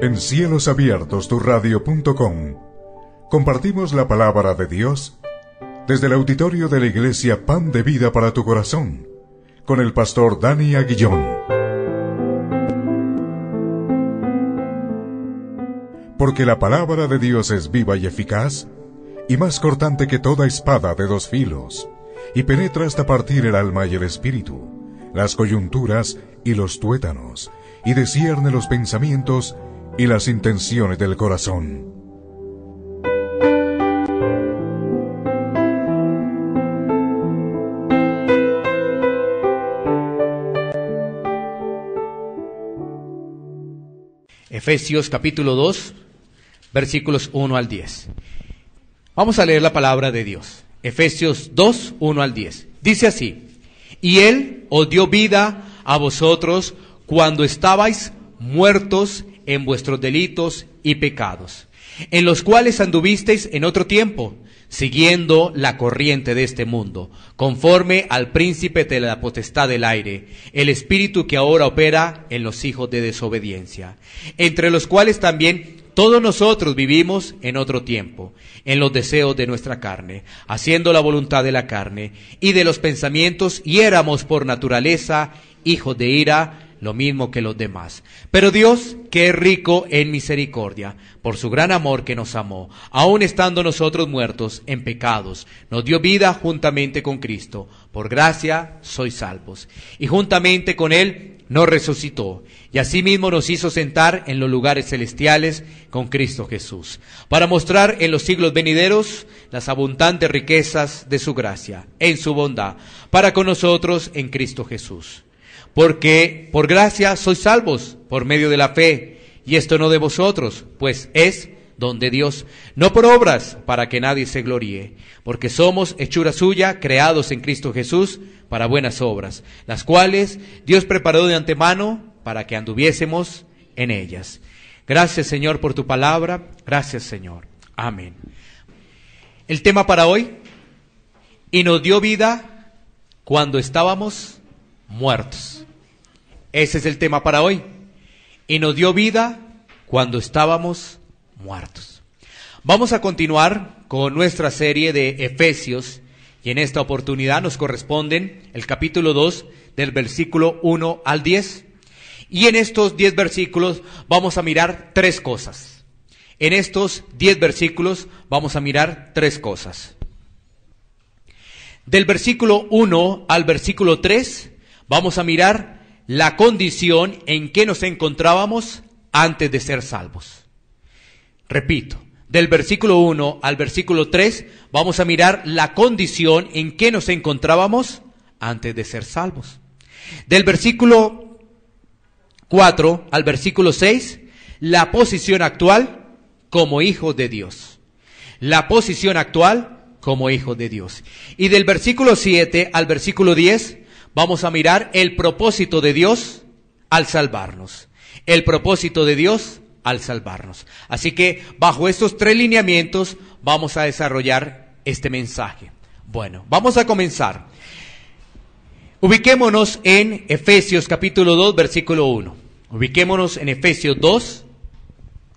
En Cielos Abiertos, turradio.com, compartimos la palabra de Dios desde el auditorio de la Iglesia Pan de Vida para tu Corazón, con el pastor Dani Aguillón. Porque la palabra de Dios es viva y eficaz, y más cortante que toda espada de dos filos, y penetra hasta partir el alma y el espíritu, las coyunturas y los tuétanos, y discierne los pensamientos y las intenciones del corazón. Efesios capítulo 2, versículos 1 al 10. Vamos a leer la palabra de Dios. Efesios 2, 1 al 10. Dice así: Y Él os dio vida a vosotros cuando estabais muertos en vuestros delitos y pecados, en los cuales anduvisteis en otro tiempo, siguiendo la corriente de este mundo, conforme al príncipe de la potestad del aire, el espíritu que ahora opera en los hijos de desobediencia, entre los cuales también todos nosotros vivimos en otro tiempo, en los deseos de nuestra carne, haciendo la voluntad de la carne y de los pensamientos, y éramos por naturaleza hijos de ira, lo mismo que los demás. Pero Dios, que es rico en misericordia, por su gran amor que nos amó, aun estando nosotros muertos en pecados, nos dio vida juntamente con Cristo. Por gracia sois salvos. Y juntamente con Él nos resucitó, y asimismo nos hizo sentar en los lugares celestiales con Cristo Jesús, para mostrar en los siglos venideros las abundantes riquezas de su gracia, en su bondad, para con nosotros en Cristo Jesús. Porque por gracia sois salvos por medio de la fe, y esto no de vosotros, pues es don de Dios, no por obras, para que nadie se gloríe, porque somos hechura suya, creados en Cristo Jesús para buenas obras, las cuales Dios preparó de antemano para que anduviésemos en ellas. Gracias, Señor, por tu palabra. Gracias, Señor. Amén. El tema para hoy: y nos dio vida cuando estábamos muertos. Ese es el tema para hoy. Y nos dio vida cuando estábamos muertos. Vamos a continuar con nuestra serie de Efesios, y en esta oportunidad nos corresponden el capítulo 2 del versículo 1 al 10. Y en estos 10 versículos vamos a mirar tres cosas. En estos 10 versículos vamos a mirar tres cosas. Del versículo 1 al versículo 3 vamos a mirar la condición en que nos encontrábamos antes de ser salvos. Repito, del versículo 1 al versículo 3 vamos a mirar la condición en que nos encontrábamos antes de ser salvos. Del versículo 4 al versículo 6, la posición actual como hijos de Dios. La posición actual como hijos de Dios. Y del versículo 7 al versículo 10 vamos a mirar el propósito de Dios al salvarnos. El propósito de Dios al salvarnos. Así que bajo estos tres lineamientos vamos a desarrollar este mensaje. Bueno, vamos a comenzar. Ubiquémonos en Efesios capítulo 2, versículo 1. Ubiquémonos en Efesios 2,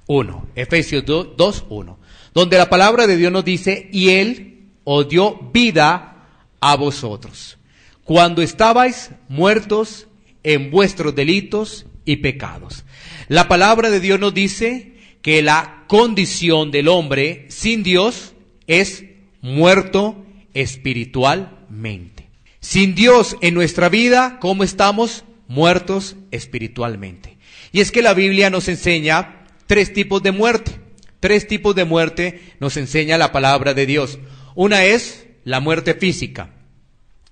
1. Efesios 2, 1. Donde la palabra de Dios nos dice: y Él os dio vida a vosotros cuando estabais muertos en vuestros delitos y pecados. La palabra de Dios nos dice que la condición del hombre sin Dios es muerto espiritualmente. Sin Dios en nuestra vida, ¿cómo estamos? Muertos espiritualmente. Y es que la Biblia nos enseña tres tipos de muerte. Tres tipos de muerte nos enseña la palabra de Dios. Una es la muerte física,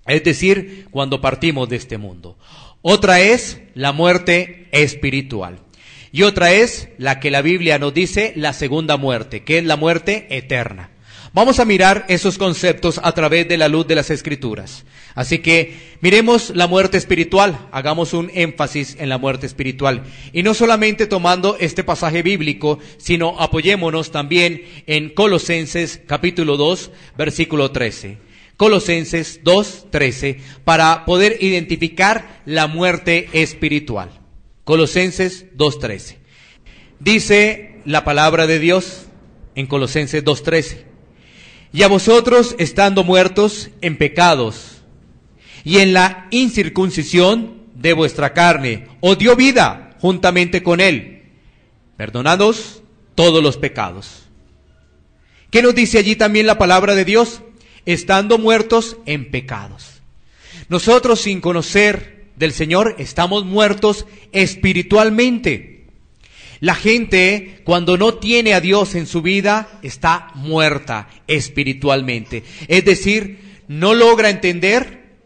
es decir, cuando partimos de este mundo. Otra es la muerte espiritual. Y otra es la que la Biblia nos dice, la segunda muerte, que es la muerte eterna. Vamos a mirar esos conceptos a través de la luz de las Escrituras. Así que miremos la muerte espiritual, hagamos un énfasis en la muerte espiritual. Y no solamente tomando este pasaje bíblico, sino apoyémonos también en Colosenses capítulo 2, versículo 13. Colosenses 2:13, para poder identificar la muerte espiritual. Colosenses 2:13. Dice la palabra de Dios en Colosenses 2:13. Y a vosotros, estando muertos en pecados y en la incircuncisión de vuestra carne, os dio vida juntamente con él, perdonados todos los pecados. ¿Qué nos dice allí también la palabra de Dios? Estando muertos en pecados. Nosotros, sin conocer del Señor, estamos muertos espiritualmente. La gente, cuando no tiene a Dios en su vida, está muerta espiritualmente. Es decir, no logra entender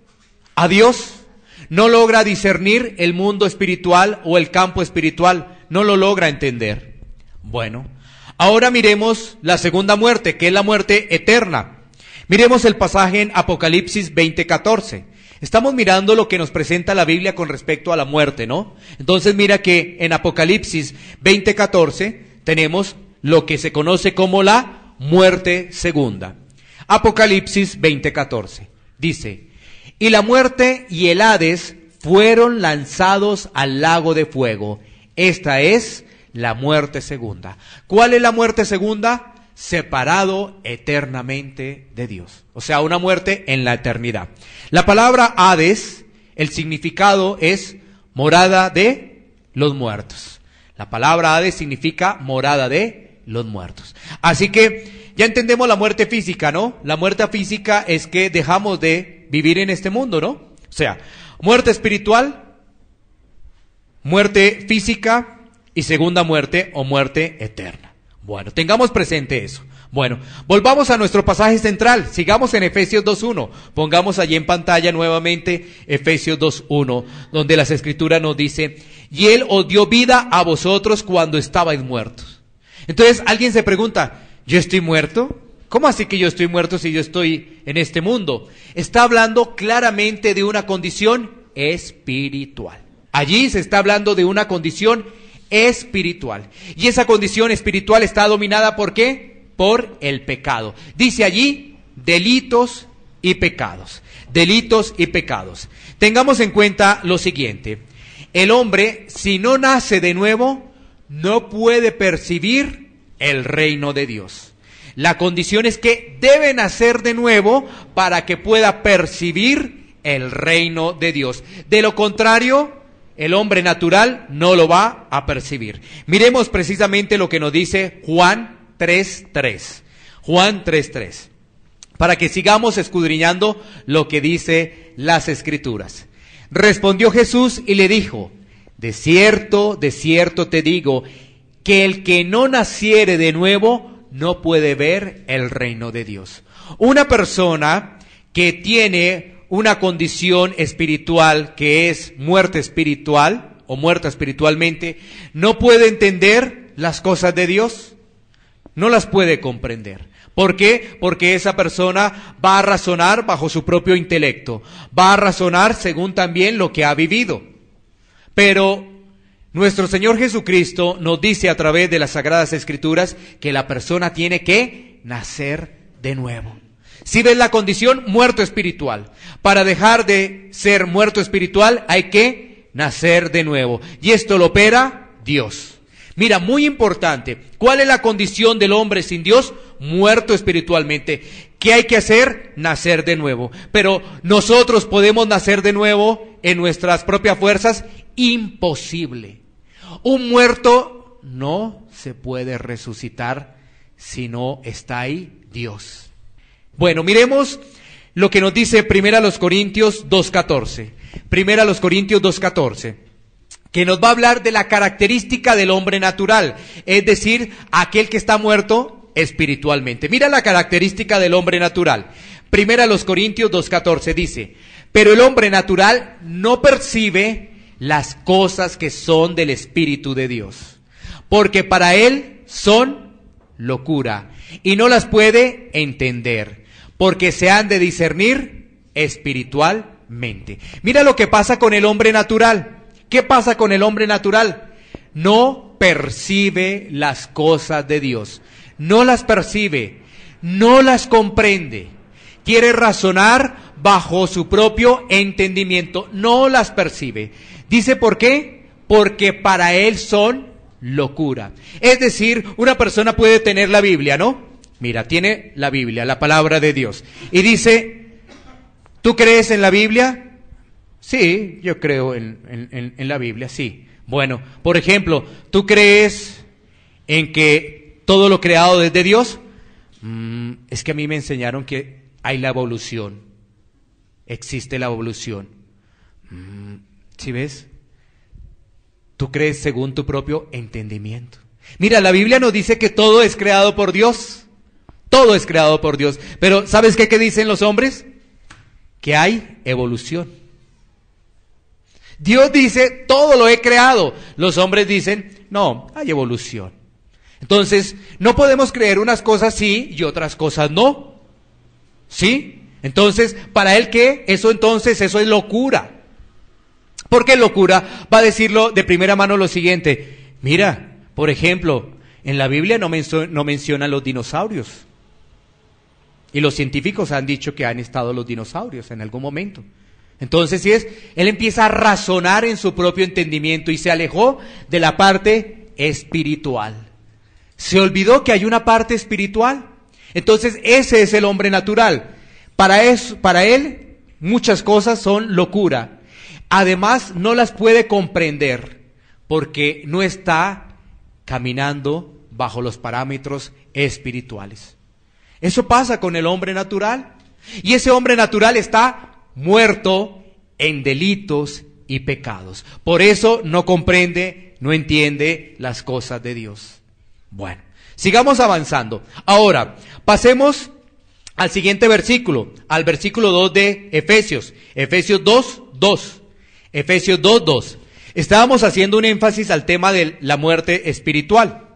a Dios, no logra discernir el mundo espiritual o el campo espiritual, no lo logra entender. Bueno, ahora miremos la segunda muerte, que es la muerte eterna. Miremos el pasaje en Apocalipsis 20:14. Estamos mirando lo que nos presenta la Biblia con respecto a la muerte, ¿no? Entonces mira que en Apocalipsis 20:14 tenemos lo que se conoce como la muerte segunda. Apocalipsis 20:14 dice: y la muerte y el Hades fueron lanzados al lago de fuego. Esta es la muerte segunda. ¿Cuál es la muerte segunda? Separado eternamente de Dios. O sea, una muerte en la eternidad. La palabra Hades, el significado es morada de los muertos. La palabra Hades significa morada de los muertos. Así que ya entendemos la muerte física, ¿no? La muerte física es que dejamos de vivir en este mundo, ¿no? O sea, muerte espiritual, muerte física y segunda muerte o muerte eterna. Bueno, tengamos presente eso. Bueno, volvamos a nuestro pasaje central. Sigamos en Efesios 2:1. Pongamos allí en pantalla nuevamente Efesios 2:1, donde las Escrituras nos dice: y Él os dio vida a vosotros cuando estabais muertos. Entonces, alguien se pregunta, ¿yo estoy muerto? ¿Cómo así que yo estoy muerto si yo estoy en este mundo? Está hablando claramente de una condición espiritual. Allí se está hablando de una condición espiritual. Y esa condición espiritual está dominada ¿por qué? Por el pecado. Dice allí, delitos y pecados. Delitos y pecados. Tengamos en cuenta lo siguiente: el hombre, si no nace de nuevo, no puede percibir el reino de Dios. La condición es que debe nacer de nuevo para que pueda percibir el reino de Dios. De lo contrario, el hombre natural no lo va a percibir. Miremos precisamente lo que nos dice Juan 3:3. Juan 3:3. Para que sigamos escudriñando lo que dice las Escrituras. Respondió Jesús y le dijo: de cierto te digo, que el que no naciere de nuevo no puede ver el reino de Dios. Una persona que tiene una condición espiritual que es muerte espiritual o muerta espiritualmente, no puede entender las cosas de Dios, no las puede comprender. ¿Por qué? Porque esa persona va a razonar bajo su propio intelecto, va a razonar según también lo que ha vivido. Pero nuestro Señor Jesucristo nos dice a través de las Sagradas Escrituras que la persona tiene que nacer de nuevo. Si ves la condición, muerto espiritual. Para dejar de ser muerto espiritual hay que nacer de nuevo. Y esto lo opera Dios. Mira, muy importante. ¿Cuál es la condición del hombre sin Dios? Muerto espiritualmente. ¿Qué hay que hacer? Nacer de nuevo. Pero nosotros podemos nacer de nuevo en nuestras propias fuerzas. Imposible. Un muerto no se puede resucitar si no está ahí Dios. Bueno, miremos lo que nos dice 1 Corintios 2:14. 1 Corintios 2:14, que nos va a hablar de la característica del hombre natural, es decir, aquel que está muerto espiritualmente. Mira la característica del hombre natural. 1 Corintios 2:14 dice: pero el hombre natural no percibe las cosas que son del Espíritu de Dios, porque para él son locura, y no las puede entender, porque se han de discernir espiritualmente. Mira lo que pasa con el hombre natural. ¿Qué pasa con el hombre natural? No percibe las cosas de Dios. No las percibe, no las comprende. Quiere razonar bajo su propio entendimiento. No las percibe. Dice, ¿por qué? Porque para él son locura. Es decir, una persona puede tener la Biblia, ¿no? Mira, tiene la Biblia, la palabra de Dios. Y dice, ¿tú crees en la Biblia? Sí, yo creo en la Biblia, sí. Bueno, por ejemplo, ¿tú crees en que todo lo creado es de Dios? Es que a mí me enseñaron que hay la evolución. Existe la evolución. ¿Sí ves? Tú crees según tu propio entendimiento. Mira, la Biblia nos dice que todo es creado por Dios. Todo es creado por Dios. Pero ¿sabes qué dicen los hombres? Que hay evolución. Dios dice, todo lo he creado. Los hombres dicen, no, hay evolución. Entonces, no podemos creer unas cosas sí y otras cosas no. ¿Sí? Entonces, ¿para él qué? Eso es locura. ¿Por qué locura? Va a decirlo de primera mano lo siguiente. Mira, por ejemplo, en la Biblia no mencionan los dinosaurios. Y los científicos han dicho que han estado los dinosaurios en algún momento. Entonces, él empieza a razonar en su propio entendimiento y se alejó de la parte espiritual. Se olvidó que hay una parte espiritual. Entonces, ese es el hombre natural. Para él, muchas cosas son locura. Además, no las puede comprender porque no está caminando bajo los parámetros espirituales. Eso pasa con el hombre natural. Y ese hombre natural está muerto en delitos y pecados. Por eso no comprende, no entiende las cosas de Dios. Bueno, sigamos avanzando. Ahora, pasemos al siguiente versículo, al versículo 2 de Efesios. Efesios 2:2. Efesios 2:2. Estábamos haciendo un énfasis al tema de la muerte espiritual.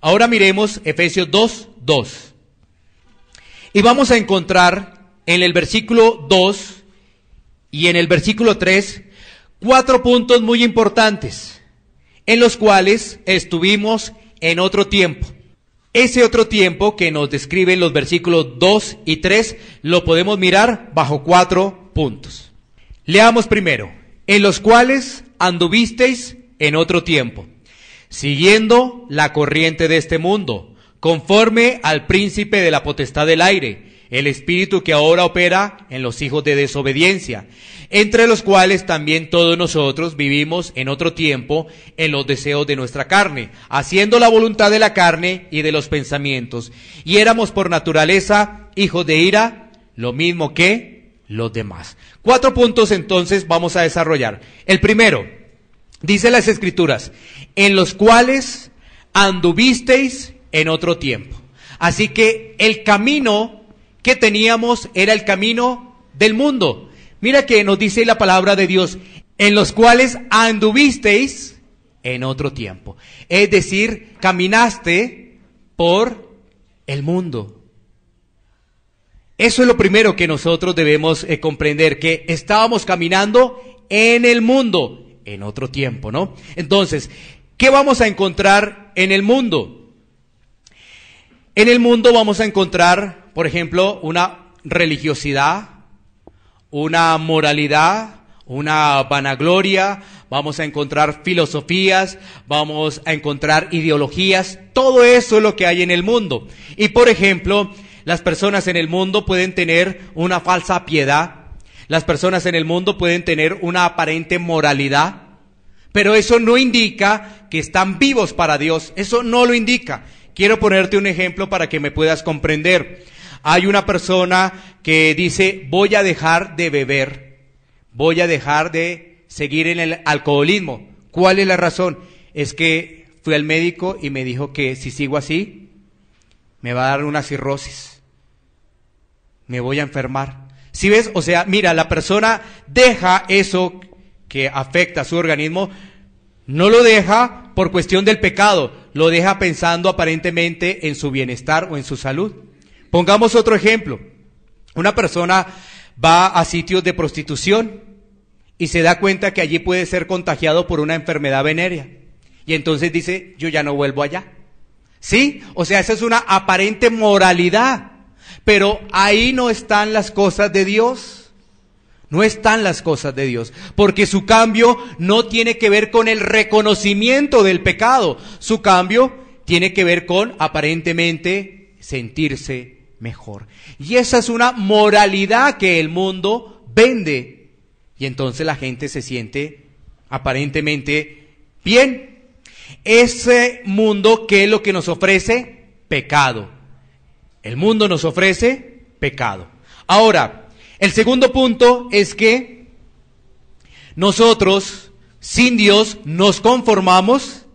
Ahora miremos Efesios 2:2. Y vamos a encontrar en el versículo 2 y en el versículo 3 4 puntos muy importantes en los cuales estuvimos en otro tiempo. Ese otro tiempo que nos describen los versículos 2 y 3 lo podemos mirar bajo 4 puntos. Leamos primero. En los cuales anduvisteis en otro tiempo, siguiendo la corriente de este mundo, conforme al príncipe de la potestad del aire, el espíritu que ahora opera en los hijos de desobediencia, entre los cuales también todos nosotros vivimos en otro tiempo en los deseos de nuestra carne, haciendo la voluntad de la carne y de los pensamientos, y éramos por naturaleza hijos de ira, lo mismo que los demás. 4 puntos entonces vamos a desarrollar. El primero, dice las Escrituras, en los cuales anduvisteis en otro tiempo. Así que el camino que teníamos era el camino del mundo. Mira que nos dice la palabra de Dios, en los cuales anduvisteis en otro tiempo. Es decir, caminaste por el mundo. Eso es lo primero que nosotros debemos comprender, que estábamos caminando en el mundo, en otro tiempo, ¿no? Entonces, ¿qué vamos a encontrar en el mundo? En el mundo vamos a encontrar, por ejemplo, una religiosidad, una moralidad, una vanagloria, vamos a encontrar filosofías, vamos a encontrar ideologías, todo eso es lo que hay en el mundo. Y por ejemplo, las personas en el mundo pueden tener una falsa piedad, las personas en el mundo pueden tener una aparente moralidad, pero eso no indica que están vivos para Dios, eso no lo indica. Quiero ponerte un ejemplo para que me puedas comprender. Hay una persona que dice, voy a dejar de beber, voy a dejar de seguir en el alcoholismo. ¿Cuál es la razón? Es que fui al médico y me dijo que si sigo así, me va a dar una cirrosis. Me voy a enfermar. ¿Sí ves? O sea, mira, la persona deja eso que afecta a su organismo, no lo deja por cuestión del pecado, lo deja pensando aparentemente en su bienestar o en su salud. Pongamos otro ejemplo. Una persona va a sitios de prostitución y se da cuenta que allí puede ser contagiado por una enfermedad venérea. Y entonces dice, yo ya no vuelvo allá. ¿Sí? O sea, esa es una aparente moralidad. Pero ahí no están las cosas de Dios. No están las cosas de Dios, porque su cambio no tiene que ver con el reconocimiento del pecado. Su cambio tiene que ver con aparentemente sentirse mejor. Y esa es una moralidad que el mundo vende. Y entonces la gente se siente aparentemente bien. Ese mundo, ¿qué es lo que nos ofrece? Pecado. El mundo nos ofrece pecado. Ahora, el segundo punto es que nosotros, sin Dios, nos conformamos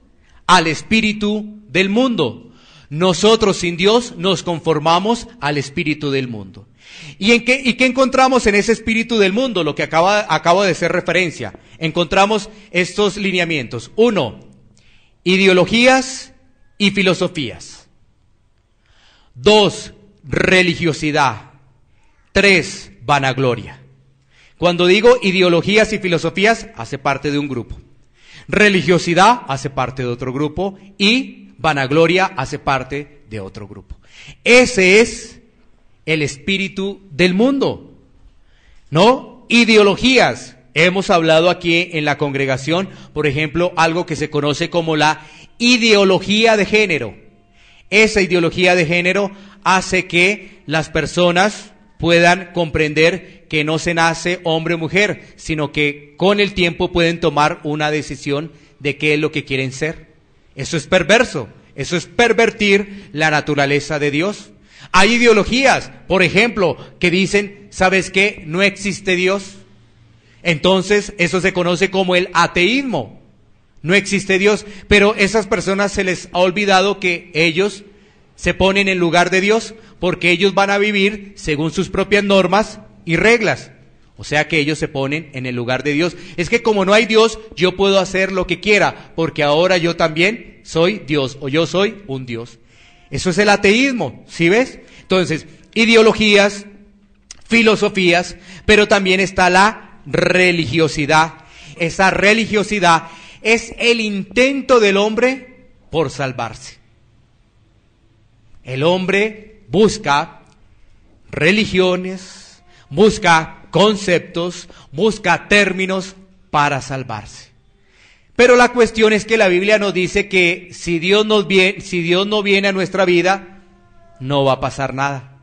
al espíritu del mundo. Nosotros, sin Dios, nos conformamos al espíritu del mundo. ¿Y qué encontramos en ese espíritu del mundo? Lo que acabo de hacer referencia. Encontramos estos lineamientos. 1, ideologías y filosofías. 2, religiosidad. 3, vanagloria. Cuando digo ideologías y filosofías, hace parte de un grupo. Religiosidad hace parte de otro grupo y vanagloria hace parte de otro grupo. Ese es el espíritu del mundo, ¿no? Ideologías. Hemos hablado aquí en la congregación, por ejemplo, algo que se conoce como la ideología de género. Esa ideología de género hace que las personas puedan comprender que no se nace hombre o mujer, sino que con el tiempo pueden tomar una decisión de qué es lo que quieren ser. Eso es perverso, eso es pervertir la naturaleza de Dios. Hay ideologías, por ejemplo, que dicen, ¿sabes qué? No existe Dios. Entonces, eso se conoce como el ateísmo. No existe Dios, pero esas personas se les ha olvidado que ellos se ponen en lugar de Dios, porque ellos van a vivir según sus propias normas y reglas. O sea que ellos se ponen en el lugar de Dios. Es que como no hay Dios, yo puedo hacer lo que quiera, porque ahora yo también soy Dios, o yo soy un Dios. Eso es el ateísmo, ¿sí ves? Entonces, ideologías, filosofías, pero también está la religiosidad. Esa religiosidad es el intento del hombre por salvarse. El hombre busca religiones, busca conceptos, busca términos para salvarse. Pero la cuestión es que la Biblia nos dice que si Dios no viene a nuestra vida, no va a pasar nada.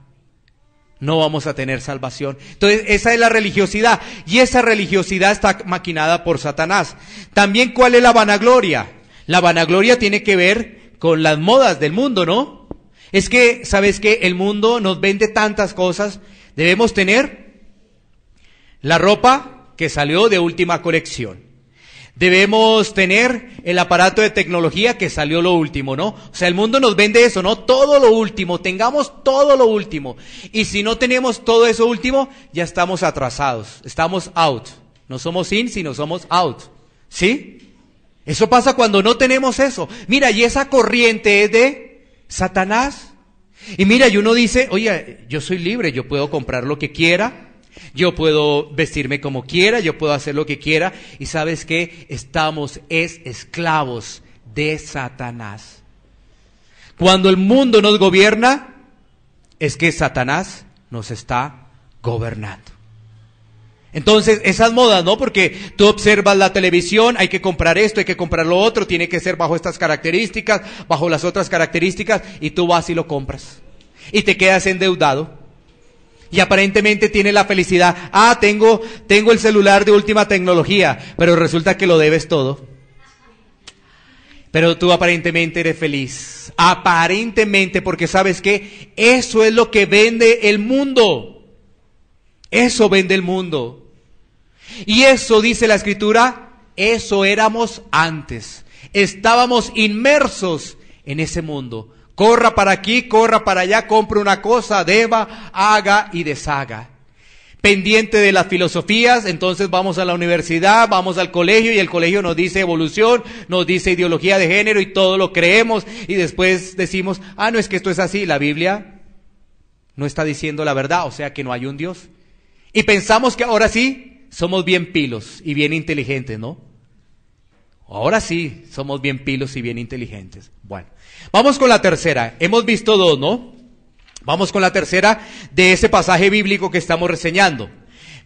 No vamos a tener salvación. Entonces, esa es la religiosidad. Y esa religiosidad está maquinada por Satanás. También, ¿cuál es la vanagloria? La vanagloria tiene que ver con las modas del mundo, ¿no? Es que, ¿sabes qué? El mundo nos vende tantas cosas. Debemos tener la ropa que salió de última colección. Debemos tener el aparato de tecnología que salió lo último, ¿no? O sea, el mundo nos vende eso, ¿no? Todo lo último, tengamos todo lo último. Y si no tenemos todo eso último, ya estamos atrasados, estamos out. No somos in, sino somos out. ¿Sí? Eso pasa cuando no tenemos eso. Mira, y esa corriente es de Satanás. Y mira, y uno dice, oye, yo soy libre, yo puedo comprar lo que quiera, yo puedo vestirme como quiera, yo puedo hacer lo que quiera. Y ¿sabes qué? Estamos esclavos de Satanás. Cuando el mundo nos gobierna, es que Satanás nos está gobernando. Entonces, esas modas, ¿no? Porque tú observas la televisión, hay que comprar esto, hay que comprar lo otro, tiene que ser bajo estas características, bajo las otras características, y tú vas y lo compras. Y te quedas endeudado. Y aparentemente tienes la felicidad. Tengo el celular de última tecnología, pero resulta que lo debes todo. Pero tú aparentemente eres feliz. Aparentemente, porque ¿sabes qué? Eso es lo que vende el mundo. Eso vende el mundo. Y eso, dice la Escritura, eso éramos antes. Estábamos inmersos en ese mundo. Corra para aquí, corra para allá, compre una cosa, deba, haga y deshaga. Pendiente de las filosofías, entonces vamos a la universidad, vamos al colegio y el colegio nos dice evolución, nos dice ideología de género y todo lo creemos y después decimos, no es que esto es así, la Biblia no está diciendo la verdad, o sea que no hay un Dios. Y pensamos que ahora sí somos bien pilos y bien inteligentes, ¿no? Ahora sí somos bien pilos y bien inteligentes. Bueno, vamos con la tercera. Hemos visto dos, ¿no? Vamos con la tercera de ese pasaje bíblico que estamos reseñando.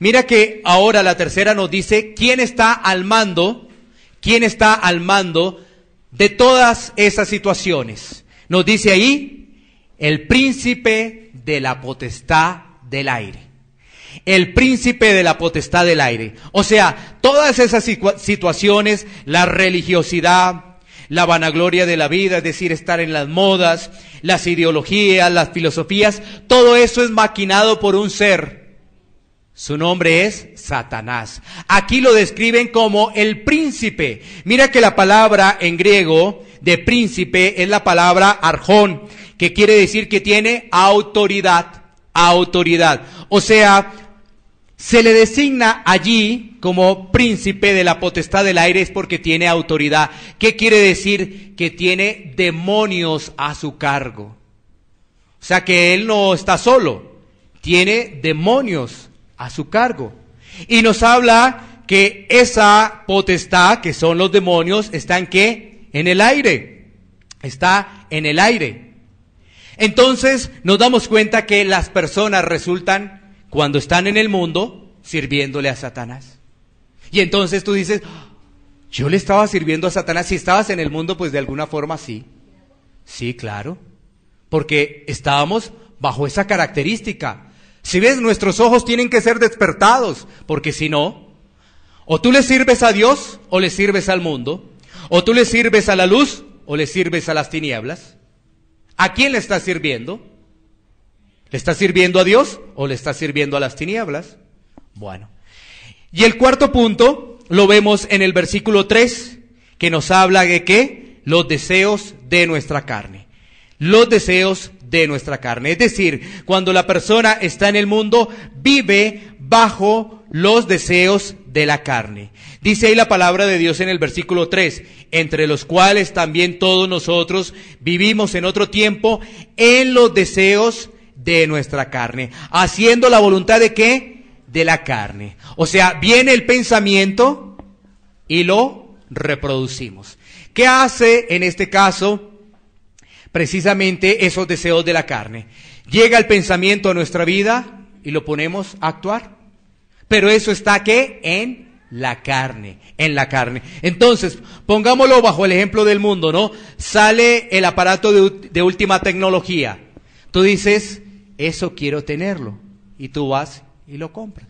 Mira que ahora la tercera nos dice quién está al mando de todas esas situaciones. Nos dice ahí, el príncipe de la potestad del aire. El príncipe de la potestad del aire. O sea, todas esas situaciones, la religiosidad, la vanagloria de la vida, es decir, estar en las modas, las ideologías, las filosofías, todo eso es maquinado por un ser. Su nombre es Satanás. Aquí lo describen como el príncipe. Mira que la palabra en griego de príncipe es la palabra arjón, que quiere decir que tiene autoridad. Autoridad. O sea, se le designa allí como príncipe de la potestad del aire es porque tiene autoridad. ¿Qué quiere decir? Que tiene demonios a su cargo. O sea que él no está solo, tiene demonios a su cargo. Y nos habla que esa potestad, que son los demonios, está en ¿qué? En el aire. Está en el aire. Entonces nos damos cuenta que las personas resultan, cuando están en el mundo, sirviéndole a Satanás. Y entonces tú dices, yo le estaba sirviendo a Satanás. Si estabas en el mundo, pues de alguna forma sí. Sí, claro. Porque estábamos bajo esa característica. Si ves, nuestros ojos tienen que ser despertados, porque si no, o tú le sirves a Dios o le sirves al mundo, o tú le sirves a la luz o le sirves a las tinieblas. ¿A quién le estás sirviendo? ¿Le estás sirviendo a Dios o le estás sirviendo a las tinieblas? Bueno, y el cuarto punto lo vemos en el versículo 3, que nos habla de ¿qué? Los deseos de nuestra carne. Los deseos de nuestra carne. Es decir, cuando la persona está en el mundo, vive bajo los deseos de la carne. Dice ahí la palabra de Dios en el versículo 3, entre los cuales también todos nosotros vivimos en otro tiempo en los deseos de nuestra carne, haciendo la voluntad de ¿qué? De la carne. O sea, viene el pensamiento y lo reproducimos. ¿Qué hace en este caso? Precisamente esos deseos de la carne. Llega el pensamiento a nuestra vida y lo ponemos a actuar. Pero eso está ¿qué? En la carne, en la carne. Entonces, pongámoslo bajo el ejemplo del mundo, ¿no? Sale el aparato de última tecnología. Tú dices, eso quiero tenerlo. Y tú vas y lo compras.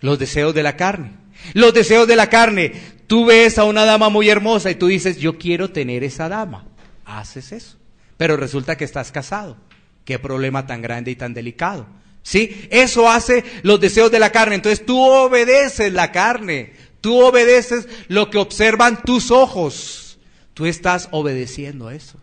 Los deseos de la carne. Los deseos de la carne. Tú ves a una dama muy hermosa y tú dices, yo quiero tener esa dama. Haces eso. Pero resulta que estás casado. Qué problema tan grande y tan delicado. ¿Sí? Eso hace los deseos de la carne. Entonces tú obedeces la carne. Tú obedeces lo que observan tus ojos. Tú estás obedeciendo eso.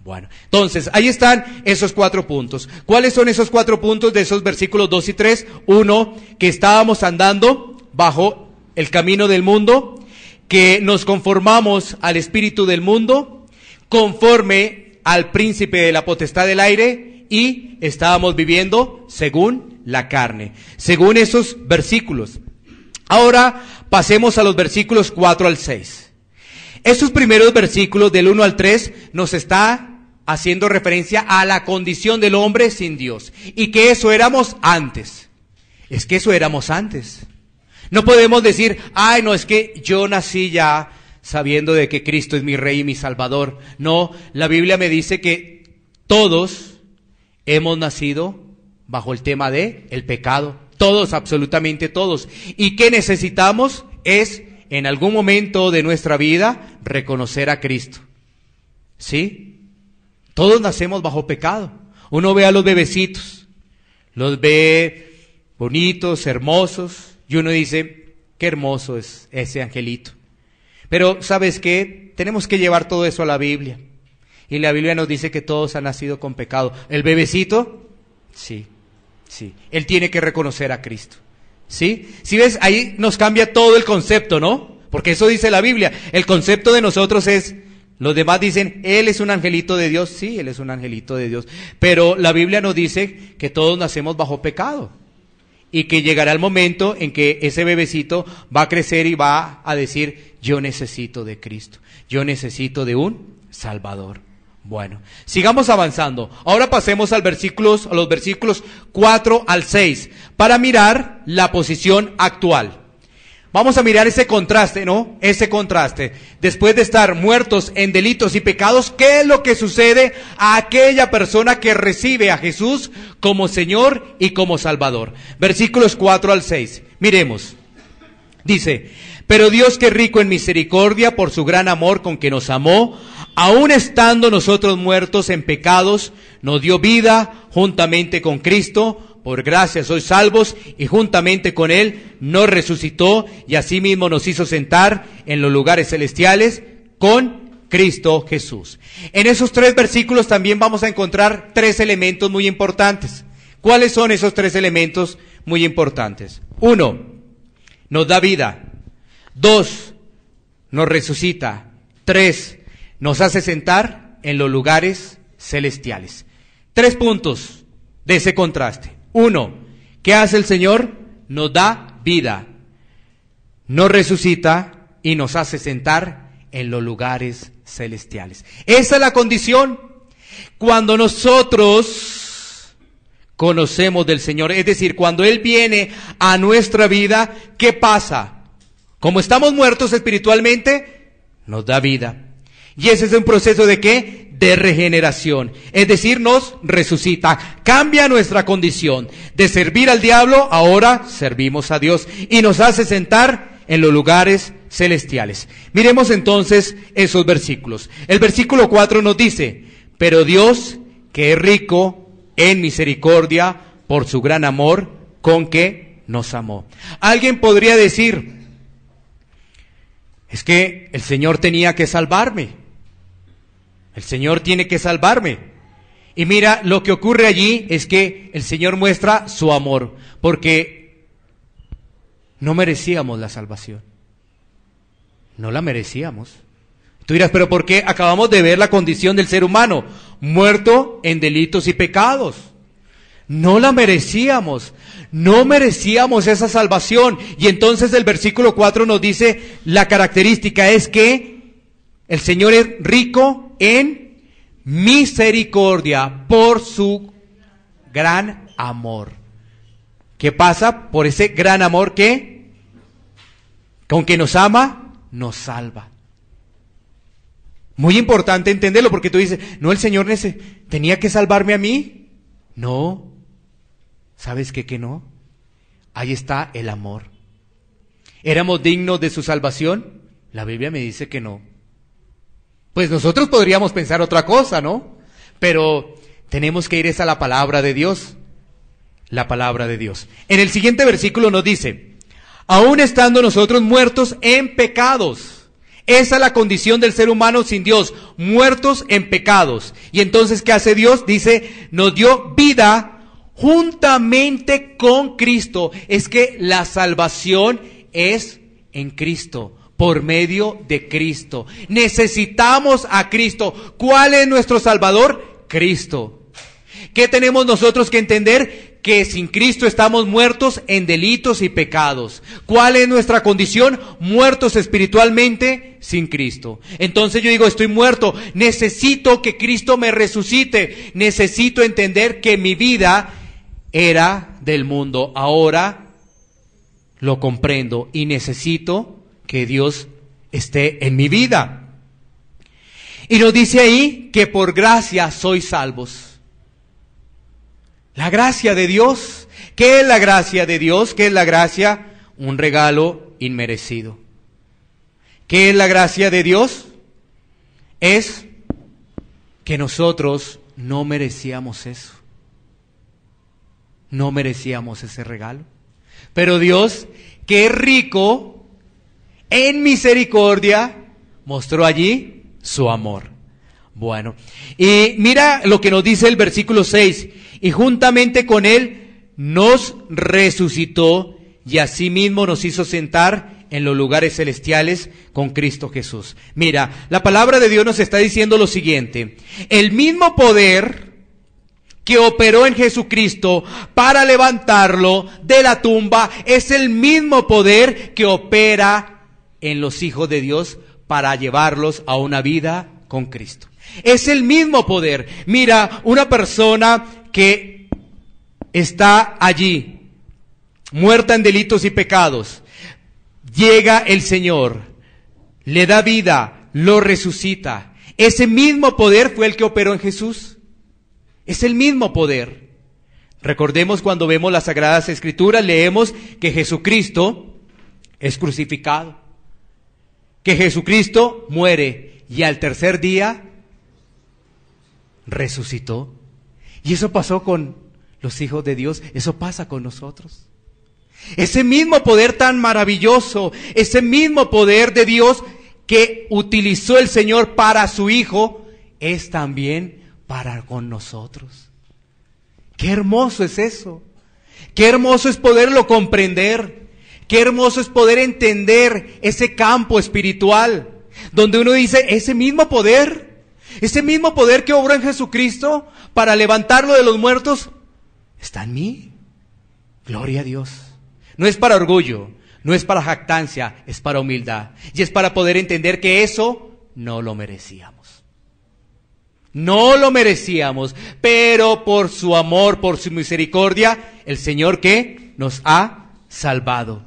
Bueno, entonces, ahí están esos 4 puntos. ¿Cuáles son esos 4 puntos de esos versículos 2 y 3? 1, que estábamos andando bajo el camino del mundo, que nos conformamos al espíritu del mundo, conforme al príncipe de la potestad del aire, y estábamos viviendo según la carne, según esos versículos. Ahora pasemos a los versículos 4 al 6. Estos primeros versículos del 1 al 3 nos está haciendo referencia a la condición del hombre sin Dios, y que eso éramos antes. Es que eso éramos antes. No podemos decir, ay, no, es que yo nací ya sabiendo de que Cristo es mi Rey y mi Salvador. No, la Biblia me dice que todos hemos nacido bajo el tema de el pecado. Todos, absolutamente todos. Y que necesitamos es, en algún momento de nuestra vida, reconocer a Cristo. ¿Sí? Todos nacemos bajo pecado. Uno ve a los bebecitos, los ve bonitos, hermosos, y uno dice, qué hermoso es ese angelito. Pero, ¿sabes qué? Tenemos que llevar todo eso a la Biblia. Y la Biblia nos dice que todos han nacido con pecado. ¿El bebecito? Sí, sí. Él tiene que reconocer a Cristo. ¿Sí? Si ves, ahí nos cambia todo el concepto, ¿no? Porque eso dice la Biblia. El concepto de nosotros es, los demás dicen, Él es un angelito de Dios. Sí, Él es un angelito de Dios. Pero la Biblia nos dice que todos nacemos bajo pecado. Y que llegará el momento en que ese bebecito va a crecer y va a decir, yo necesito de Cristo. Yo necesito de un Salvador. Bueno, sigamos avanzando. Ahora pasemos a los versículos 4 al 6 para mirar la posición actual. Vamos a mirar ese contraste, ¿no? Ese contraste. Después de estar muertos en delitos y pecados, ¿qué es lo que sucede a aquella persona que recibe a Jesús como Señor y como Salvador? Versículos 4 al 6. Miremos. Dice: pero Dios, que es rico en misericordia por su gran amor con que nos amó, aun estando nosotros muertos en pecados, nos dio vida juntamente con Cristo. Por gracia sois salvos, y juntamente con Él nos resucitó, y asimismo nos hizo sentar en los lugares celestiales con Cristo Jesús. En esos 3 versículos también vamos a encontrar 3 elementos muy importantes. ¿Cuáles son esos 3 elementos muy importantes? 1, nos da vida. 2, nos resucita. 3, nos hace sentar en los lugares celestiales. 3 puntos de ese contraste. 1, ¿qué hace el Señor? Nos da vida, nos resucita y nos hace sentar en los lugares celestiales. Esa es la condición. Cuando nosotros conocemos del Señor, es decir, cuando Él viene a nuestra vida, ¿qué pasa? Como estamos muertos espiritualmente, nos da vida. Y ese es un proceso ¿de qué? De regeneración. Es decir, nos resucita. Cambia nuestra condición. De servir al diablo, ahora servimos a Dios. Y nos hace sentar en los lugares celestiales. Miremos entonces esos versículos. El versículo 4 nos dice: pero Dios, que es rico en misericordia por su gran amor con que nos amó. Alguien podría decir: es que el Señor tenía que salvarme. El Señor tiene que salvarme. Y mira, lo que ocurre allí es que el Señor muestra su amor, porque no merecíamos la salvación. No la merecíamos. Tú dirás, pero ¿por qué? Acabamos de ver la condición del ser humano, muerto en delitos y pecados. No la merecíamos. No merecíamos esa salvación. Y entonces el versículo 4 nos dice, la característica es que el Señor es rico en misericordia por su gran amor. ¿Qué pasa? Por ese gran amor que, con que nos ama, nos salva. Muy importante entenderlo, porque tú dices, no, el Señor tenía que salvarme a mí. No. ¿Sabes qué? Que no. Ahí está el amor. ¿Éramos dignos de su salvación? La Biblia me dice que no. Pues nosotros podríamos pensar otra cosa, ¿no? Pero tenemos que ir a la palabra de Dios. La palabra de Dios. En el siguiente versículo nos dice: aun estando nosotros muertos en pecados. Esa es la condición del ser humano sin Dios, muertos en pecados. Y entonces, ¿qué hace Dios? Dice, nos dio vida juntamente con Cristo. Es que la salvación es en Cristo. Por medio de Cristo. Necesitamos a Cristo. ¿Cuál es nuestro Salvador? Cristo. ¿Qué tenemos nosotros que entender? Que sin Cristo estamos muertos en delitos y pecados. ¿Cuál es nuestra condición? Muertos espiritualmente sin Cristo. Entonces yo digo, estoy muerto. Necesito que Cristo me resucite. Necesito entender que mi vida era del mundo. Ahora lo comprendo y necesito que Dios esté en mi vida. Y nos dice ahí que por gracia sois salvos. La gracia de Dios. ¿Qué es la gracia de Dios? ¿Qué es la gracia? Un regalo inmerecido. ¿Qué es la gracia de Dios? Es que nosotros no merecíamos eso. No merecíamos ese regalo. Pero Dios, que es rico en misericordia, mostró allí su amor. Bueno, y mira lo que nos dice el versículo 6. Y juntamente con Él nos resucitó y asimismo nos hizo sentar en los lugares celestiales con Cristo Jesús. Mira, la palabra de Dios nos está diciendo lo siguiente. El mismo poder que operó en Jesucristo para levantarlo de la tumba es el mismo poder que opera en los hijos de Dios para llevarlos a una vida con Cristo. Es el mismo poder. Mira, una persona que está allí, muerta en delitos y pecados, llega el Señor, le da vida, lo resucita. Ese mismo poder fue el que operó en Jesús. Es el mismo poder. Recordemos cuando vemos las Sagradas Escrituras, leemos que Jesucristo es crucificado, que Jesucristo muere y al tercer día resucitó. Y eso pasó con los hijos de Dios, eso pasa con nosotros. Ese mismo poder tan maravilloso, ese mismo poder de Dios que utilizó el Señor para su Hijo, es también para con nosotros. Qué hermoso es eso. Qué hermoso es poderlo comprender. Qué hermoso es poder entender ese campo espiritual, donde uno dice, ese mismo poder que obró en Jesucristo para levantarlo de los muertos, está en mí. Gloria a Dios. No es para orgullo, no es para jactancia, es para humildad. Y es para poder entender que eso no lo merecíamos. No lo merecíamos, pero por su amor, por su misericordia, el Señor que nos ha salvado.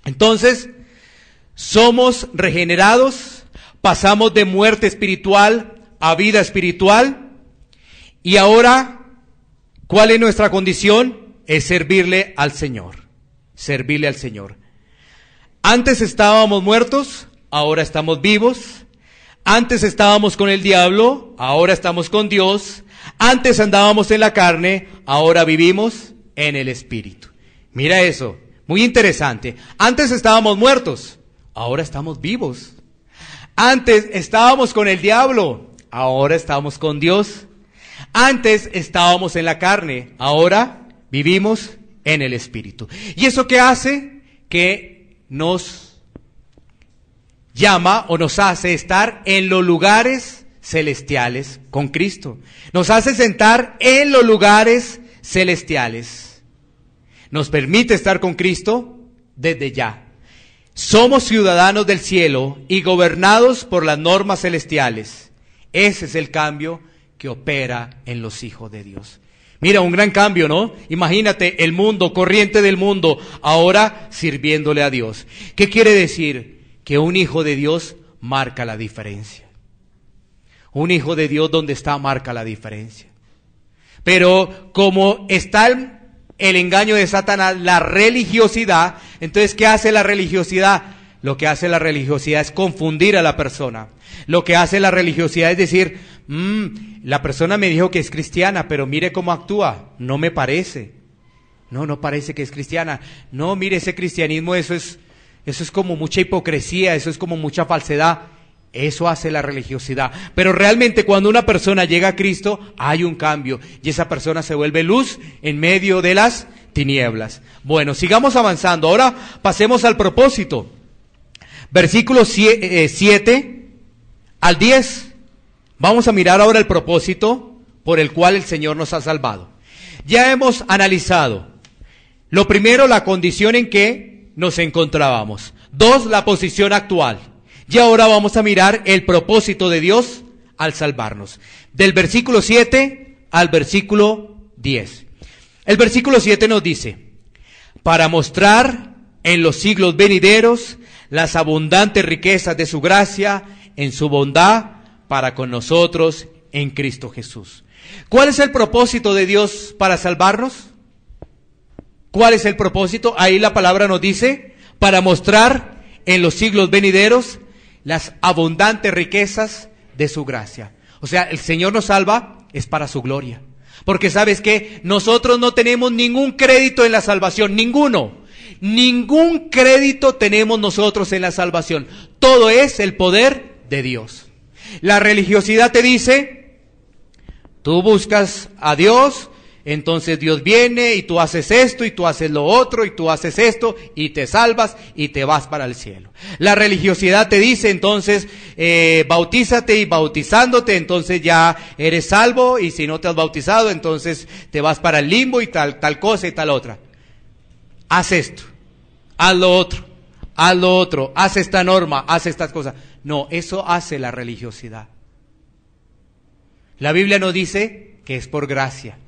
Entonces, somos regenerados, pasamos de muerte espiritual a vida espiritual, y ahora, ¿cuál es nuestra condición? Es servirle al Señor, servirle al Señor. Antes estábamos muertos, ahora estamos vivos. Antes estábamos con el diablo, ahora estamos con Dios. Antes andábamos en la carne, ahora vivimos en el Espíritu. Mira eso, muy interesante. Antes estábamos muertos, ahora estamos vivos. Antes estábamos con el diablo, ahora estamos con Dios. Antes estábamos en la carne, ahora vivimos en el Espíritu. ¿Y eso qué hace? Que nos llama o nos hace estar en los lugares celestiales con Cristo. Nos hace sentar en los lugares celestiales. Nos permite estar con Cristo desde ya. Somos ciudadanos del cielo y gobernados por las normas celestiales. Ese es el cambio que opera en los hijos de Dios. Mira, un gran cambio, ¿no? Imagínate el mundo, corriente del mundo, ahora sirviéndole a Dios. ¿Qué quiere decir? Que un hijo de Dios marca la diferencia. Un hijo de Dios donde está marca la diferencia. Pero como está el engaño de Satanás, la religiosidad, entonces ¿qué hace la religiosidad? Lo que hace la religiosidad es confundir a la persona. Lo que hace la religiosidad es decir, la persona me dijo que es cristiana, pero mire cómo actúa, no me parece. No parece que es cristiana. No, mire, ese cristianismo, eso es como mucha hipocresía, eso es como mucha falsedad. Eso hace la religiosidad. Pero realmente cuando una persona llega a Cristo, hay un cambio. Y esa persona se vuelve luz en medio de las tinieblas. Bueno, sigamos avanzando. Ahora pasemos al propósito. Versículos 7 al 10. Vamos a mirar ahora el propósito por el cual el Señor nos ha salvado. Ya hemos analizado. Lo primero, la condición en que nos encontrábamos. 2, la posición actual. Y ahora vamos a mirar el propósito de Dios al salvarnos. Del versículo 7 al versículo 10. El versículo 7 nos dice, para mostrar en los siglos venideros las abundantes riquezas de su gracia en su bondad para con nosotros en Cristo Jesús. ¿Cuál es el propósito de Dios para salvarnos? ¿Cuál es el propósito? Ahí la palabra nos dice, para mostrar en los siglos venideros las abundantes riquezas de su gracia. O sea, el Señor nos salva es para su gloria. Porque ¿sabes qué? Nosotros no tenemos ningún crédito en la salvación, ninguno. Ningún crédito tenemos nosotros en la salvación. Todo es el poder de Dios. La religiosidad te dice, tú buscas a Dios, entonces Dios viene y tú haces esto y tú haces lo otro y tú haces esto y te salvas y te vas para el cielo. La religiosidad te dice entonces bautízate y bautizándote entonces ya eres salvo y si no te has bautizado entonces te vas para el limbo y tal cosa y tal otra. Haz esto, haz lo otro, haz esta norma, haz estas cosas. No, eso hace la religiosidad. La Biblia nos dice que es por gracia.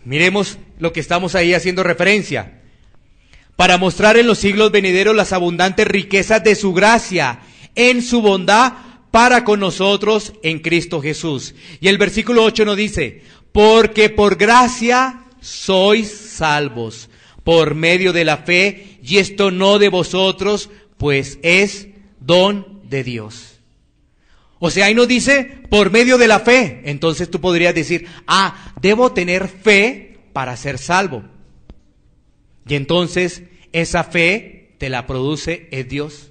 Miremos lo que estamos ahí haciendo referencia. Para mostrar en los siglos venideros las abundantes riquezas de su gracia, en su bondad para con nosotros en Cristo Jesús. Y el versículo 8 nos dice, porque por gracia sois salvos, por medio de la fe, y esto no de vosotros, pues es don de Dios. O sea, ahí nos dice, por medio de la fe. Entonces tú podrías decir, debo tener fe para ser salvo. Y entonces, esa fe te la produce es Dios.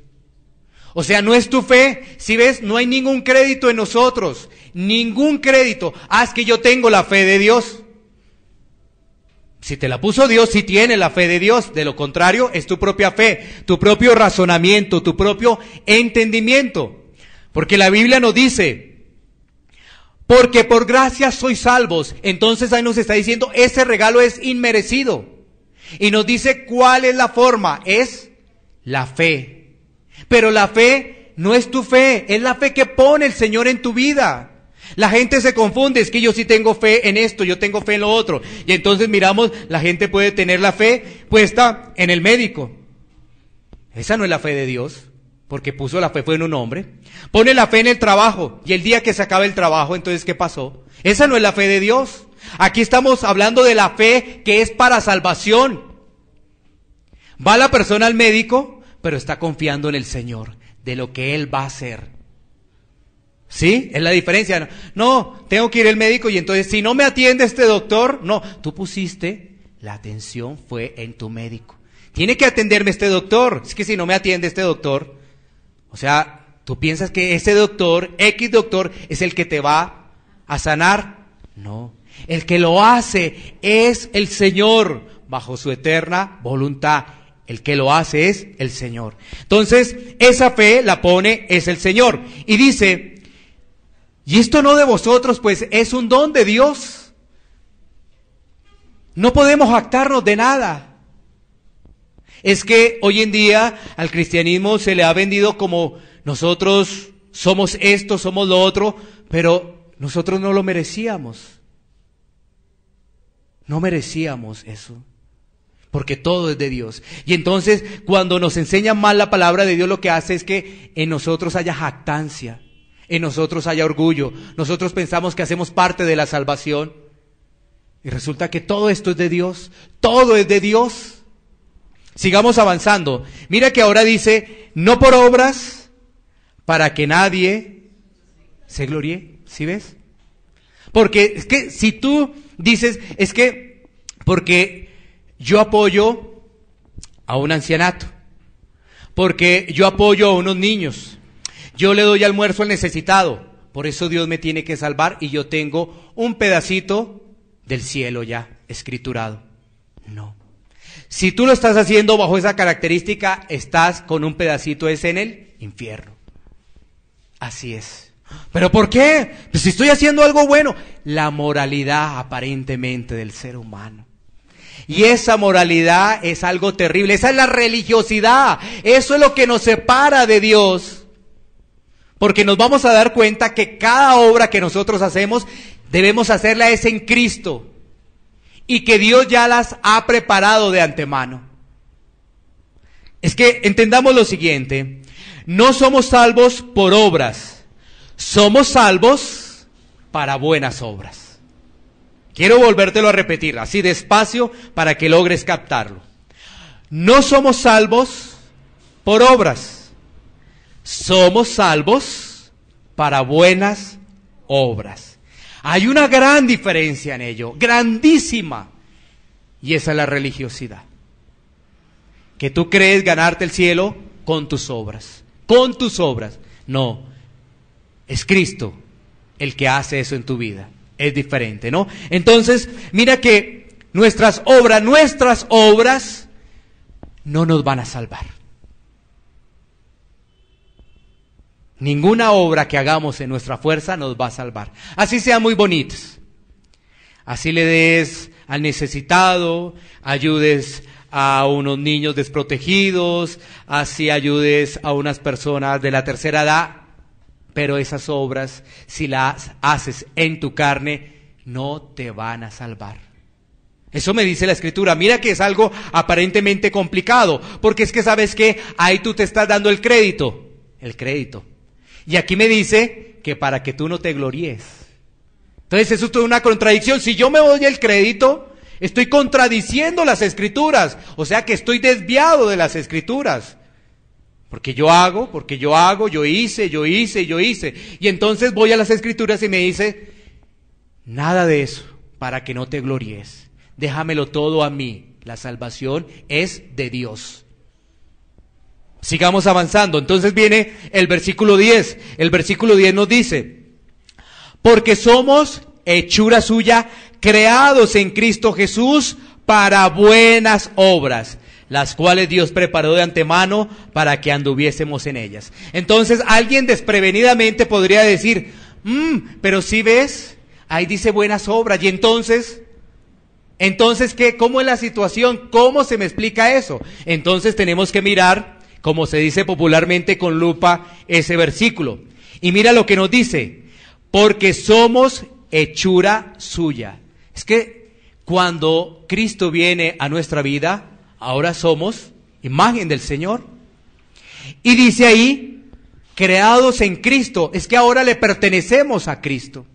O sea, no es tu fe. Si ves, no hay ningún crédito en nosotros. Ningún crédito. Es que yo tengo la fe de Dios. Si te la puso Dios, si tienes la fe de Dios. De lo contrario, es tu propia fe, tu propio razonamiento, tu propio entendimiento. Porque la Biblia nos dice, porque por gracia sois salvos. Entonces ahí nos está diciendo, ese regalo es inmerecido. Y nos dice cuál es la forma, es la fe. Pero la fe no es tu fe, es la fe que pone el Señor en tu vida. La gente se confunde, es que yo sí tengo fe en esto, yo tengo fe en lo otro. Y entonces miramos, la gente puede tener la fe puesta en el médico. Esa no es la fe de Dios, porque puso la fe fue en un hombre. Pone la fe en el trabajo, y el día que se acabe el trabajo, entonces ¿qué pasó? Esa no es la fe de Dios. Aquí estamos hablando de la fe que es para salvación. Va la persona al médico, pero está confiando en el Señor, de lo que Él va a hacer. ¿Sí? Es la diferencia. No, tengo que ir al médico y entonces si no me atiende este doctor, no, tú pusiste, la atención fue en tu médico. Tiene que atenderme este doctor. Es que si no me atiende este doctor, o sea, tú piensas que ese doctor, X doctor, es el que te va a sanar. No, el que lo hace es el Señor, bajo su eterna voluntad. El que lo hace es el Señor. Entonces, esa fe la pone es el Señor. Y dice, y esto no de vosotros, pues es un don de Dios. No podemos jactarnos de nada. Es que hoy en día al cristianismo se le ha vendido como nosotros somos esto, somos lo otro, pero nosotros no lo merecíamos. No merecíamos eso. Porque todo es de Dios. Y entonces, cuando nos enseñan mal la palabra de Dios, lo que hace es que en nosotros haya jactancia, en nosotros haya orgullo. Nosotros pensamos que hacemos parte de la salvación. Y resulta que todo esto es de Dios. Todo es de Dios. Sigamos avanzando. Mira que ahora dice, no por obras, para que nadie se gloríe. ¿Sí ves? Porque es que si tú dices, es que, porque yo apoyo a un ancianato, porque yo apoyo a unos niños, yo le doy almuerzo al necesitado, por eso Dios me tiene que salvar y yo tengo un pedacito del cielo ya escriturado. No. Si tú lo estás haciendo bajo esa característica, estás con un pedacito ese en el infierno. Así es. ¿Pero por qué? Pues si estoy haciendo algo bueno. La moralidad aparentemente del ser humano. Y esa moralidad es algo terrible. Esa es la religiosidad. Eso es lo que nos separa de Dios. Porque nos vamos a dar cuenta que cada obra que nosotros hacemos, debemos hacerla es en Cristo. Y que Dios ya las ha preparado de antemano. Es que entendamos lo siguiente. No somos salvos por obras. Somos salvos para buenas obras. Quiero volvértelo a repetir, así despacio, para que logres captarlo. No somos salvos por obras. Somos salvos para buenas obras. Hay una gran diferencia en ello, grandísima. Y esa es la religiosidad. Que tú crees ganarte el cielo con tus obras. Con tus obras. No, es Cristo el que hace eso en tu vida. Es diferente, ¿no? Entonces, mira que nuestras obras no nos van a salvar. Ninguna obra que hagamos en nuestra fuerza nos va a salvar. Así sean muy bonitas. Así le des al necesitado, ayudes a unos niños desprotegidos, así ayudes a unas personas de la tercera edad. Pero esas obras, si las haces en tu carne, no te van a salvar. Eso me dice la Escritura. Mira que es algo aparentemente complicado, porque es que sabes que ahí tú te estás dando el crédito. Y aquí me dice que para que tú no te gloríes. Entonces eso es toda una contradicción. Si yo me doy el crédito, estoy contradiciendo las Escrituras. O sea que estoy desviado de las Escrituras. Porque yo hice. Y entonces voy a las Escrituras y me dice, nada de eso, para que no te gloríes. Déjamelo todo a mí. La salvación es de Dios. Sigamos avanzando. Entonces viene el versículo 10. El versículo 10 nos dice, porque somos hechura suya, creados en Cristo Jesús para buenas obras, las cuales Dios preparó de antemano para que anduviésemos en ellas. Entonces alguien desprevenidamente podría decir, pero si ves, ahí dice buenas obras, y entonces ¿qué? ¿Cómo es la situación? ¿Cómo se me explica eso? Entonces tenemos que mirar, como se dice popularmente, con lupa ese versículo. Y mira lo que nos dice, porque somos hechura suya. Es que cuando Cristo viene a nuestra vida, ahora somos imagen del Señor. Y dice ahí, creados en Cristo, es que ahora le pertenecemos a Cristo.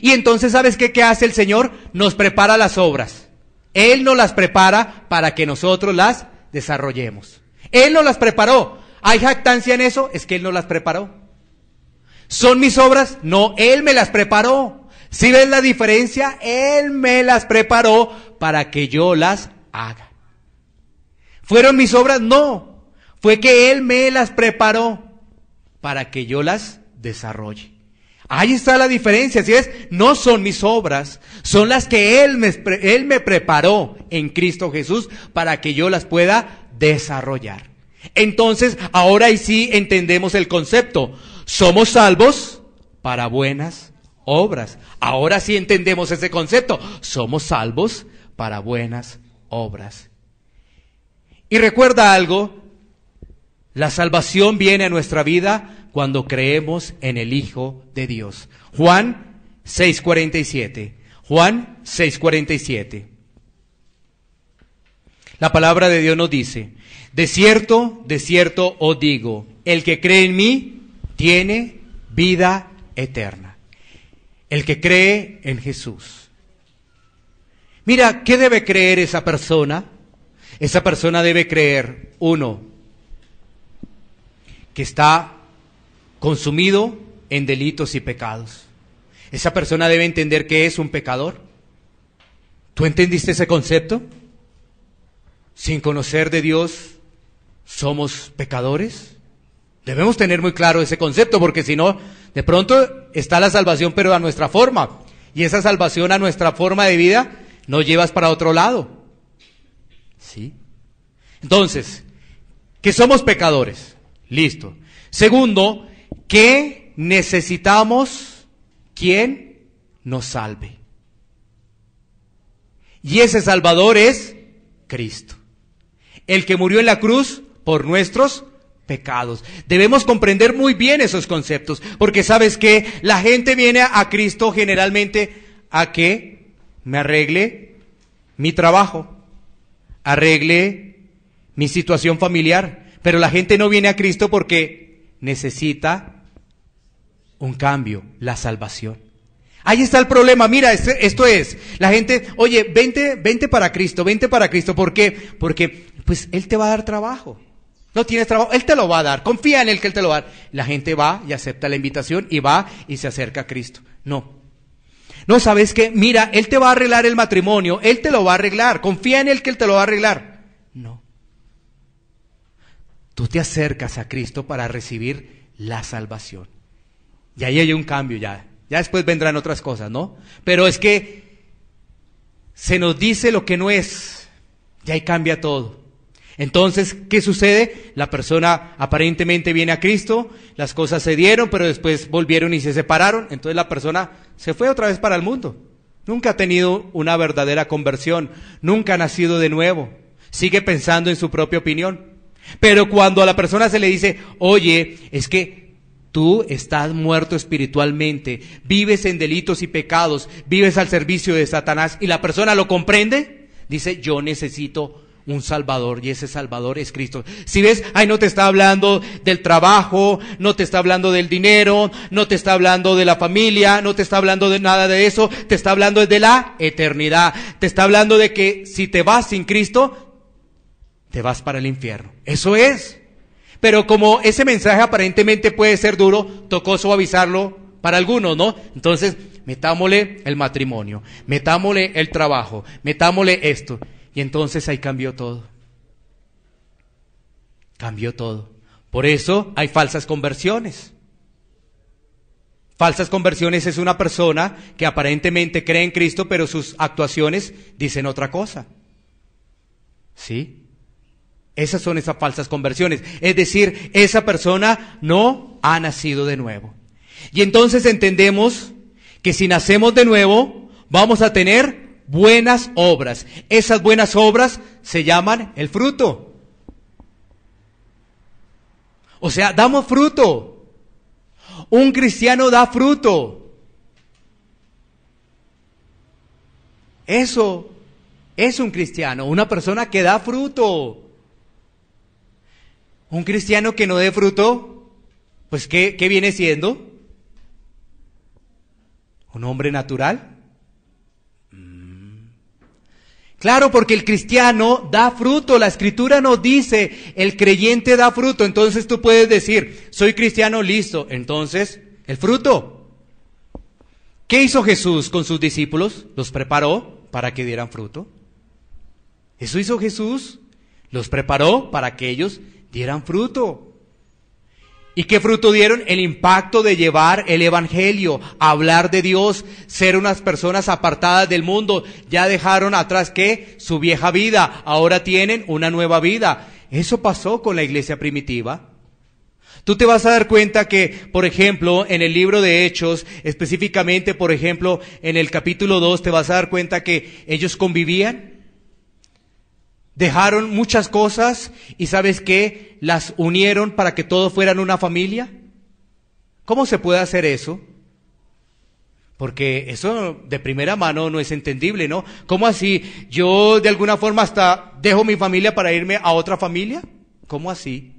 Y entonces, ¿sabes qué hace el Señor? Nos prepara las obras. Él nos las prepara para que nosotros las desarrollemos. Él nos las preparó. ¿Hay jactancia en eso? Es que Él nos las preparó. ¿Son mis obras? No, Él me las preparó. ¿Sí ves la diferencia? Él me las preparó para que yo las haga. ¿Fueron mis obras? No. Fue que Él me las preparó para que yo las desarrolle. Ahí está la diferencia, ¿sí ves? No son mis obras, son las que Él me preparó en Cristo Jesús para que yo las pueda desarrollar. Entonces, ahora ahí sí entendemos el concepto. Somos salvos para buenas obras. Ahora sí entendemos ese concepto. Somos salvos para buenas obras. Y recuerda algo, la salvación viene a nuestra vida cuando creemos en el Hijo de Dios. Juan 6:47. Juan 6:47. La palabra de Dios nos dice, de cierto os digo, el que cree en mí tiene vida eterna. El que cree en Jesús. Mira, ¿qué debe creer esa persona? Esa persona debe creer, uno, que está consumido en delitos y pecados. Esa persona debe entender que es un pecador. ¿Tú entendiste ese concepto? Sin conocer de Dios, ¿somos pecadores? Debemos tener muy claro ese concepto, porque si no, de pronto está la salvación, pero a nuestra forma. Y esa salvación a nuestra forma de vida nos llevas para otro lado. ¿Sí? Entonces, que somos pecadores. Listo. Segundo, que necesitamos quien nos salve. Y ese Salvador es Cristo, el que murió en la cruz por nuestros pecados. Debemos comprender muy bien esos conceptos, porque sabes que la gente viene a Cristo generalmente a que me arregle mi trabajo, arregle mi situación familiar, pero la gente no viene a Cristo porque necesita un cambio, la salvación. Ahí está el problema. Mira, esto es, la gente, oye, vente para Cristo, ¿por qué? Porque, pues, Él te va a dar trabajo. No tienes trabajo, Él te lo va a dar, confía en Él que Él te lo va a dar. La gente va y acepta la invitación y va y se acerca a Cristo. No, ¿sabes qué? Mira, Él te va a arreglar el matrimonio, Él te lo va a arreglar, confía en Él que Él te lo va a arreglar. No. Tú te acercas a Cristo para recibir la salvación. Y ahí hay un cambio ya después vendrán otras cosas, ¿no? Pero es que se nos dice lo que no es, y ahí cambia todo. Entonces, ¿qué sucede? La persona aparentemente viene a Cristo, las cosas se dieron, pero después volvieron y se separaron, entonces la persona se fue otra vez para el mundo. Nunca ha tenido una verdadera conversión, nunca ha nacido de nuevo, sigue pensando en su propia opinión. Pero cuando a la persona se le dice, oye, es que tú estás muerto espiritualmente, vives en delitos y pecados, vives al servicio de Satanás, y la persona lo comprende, dice, yo necesito un Salvador, y ese Salvador es Cristo. Si ves, ahí no te está hablando del trabajo, no te está hablando del dinero, no te está hablando de la familia, no te está hablando de nada de eso, te está hablando de la eternidad, te está hablando de que si te vas sin Cristo, te vas para el infierno. Eso es. Pero como ese mensaje aparentemente puede ser duro, tocó suavizarlo para algunos, ¿no? Entonces, metámosle el matrimonio, metámosle el trabajo, metámosle esto. Y entonces ahí cambió todo. Cambió todo. Por eso hay falsas conversiones. Falsas conversiones es una persona que aparentemente cree en Cristo, pero sus actuaciones dicen otra cosa. ¿Sí? Esas son esas falsas conversiones. Es decir, esa persona no ha nacido de nuevo. Y entonces entendemos que si nacemos de nuevo, vamos a tener buenas obras. Esas buenas obras se llaman el fruto. O sea, damos fruto. Un cristiano da fruto. Eso es un cristiano, una persona que da fruto. Un cristiano que no dé fruto, pues ¿qué viene siendo? ¿Un hombre natural? Claro, porque el cristiano da fruto, la Escritura nos dice, el creyente da fruto, entonces tú puedes decir, soy cristiano, listo, entonces, el fruto. ¿Qué hizo Jesús con sus discípulos? Los preparó para que dieran fruto. Eso hizo Jesús, los preparó para que ellos dieran fruto. ¿Y qué fruto dieron? El impacto de llevar el evangelio, hablar de Dios, ser unas personas apartadas del mundo. Ya dejaron atrás ¿qué? Su vieja vida, ahora tienen una nueva vida. Eso pasó con la iglesia primitiva. Tú te vas a dar cuenta que, por ejemplo, en el libro de Hechos, específicamente, por ejemplo, en el capítulo 2, te vas a dar cuenta que ellos convivían. Dejaron muchas cosas y ¿sabes qué? Las unieron para que todos fueran una familia. ¿Cómo se puede hacer eso? Porque eso de primera mano no es entendible, ¿no? ¿Cómo así? Yo de alguna forma hasta dejo mi familia para irme a otra familia. ¿Cómo así?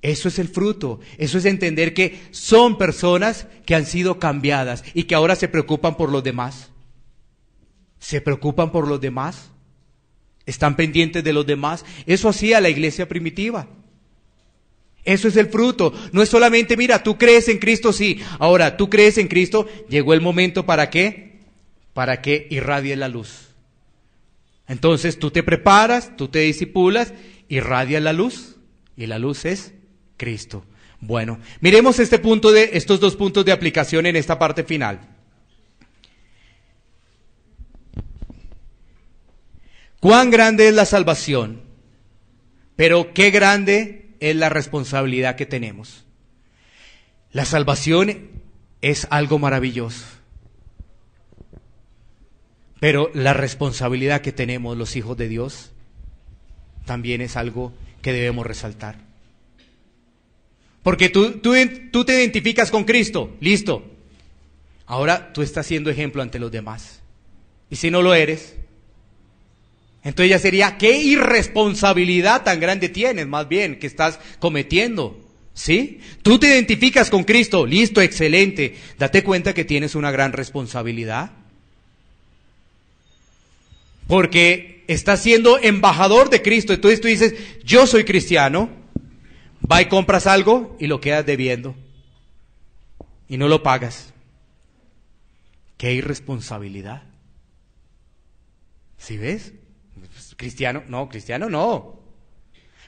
Eso es el fruto, eso es entender que son personas que han sido cambiadas y que ahora se preocupan por los demás. ¿Se preocupan por los demás? ¿Están pendientes de los demás? Eso hacía la iglesia primitiva. Eso es el fruto. No es solamente, mira, tú crees en Cristo, sí. Ahora, tú crees en Cristo, llegó el momento ¿para qué? Para que irradie la luz. Entonces tú te preparas, tú te discipulas, irradia la luz. Y la luz es Cristo. Bueno, miremos estos dos puntos de aplicación en esta parte final. Cuán grande es la salvación, pero qué grande es la responsabilidad que tenemos. La salvación es algo maravilloso, pero la responsabilidad que tenemos los hijos de Dios también es algo que debemos resaltar. Porque tú te identificas con Cristo, listo. Ahora tú estás siendo ejemplo ante los demás. Y si no lo eres, entonces ya sería, ¿qué irresponsabilidad tan grande tienes, más bien, que estás cometiendo? ¿Sí? Tú te identificas con Cristo, listo, excelente. Date cuenta que tienes una gran responsabilidad. Porque estás siendo embajador de Cristo. Entonces tú dices, yo soy cristiano. Va y compras algo y lo quedas debiendo. Y no lo pagas. ¡Qué irresponsabilidad! ¿Sí ves? Cristiano no.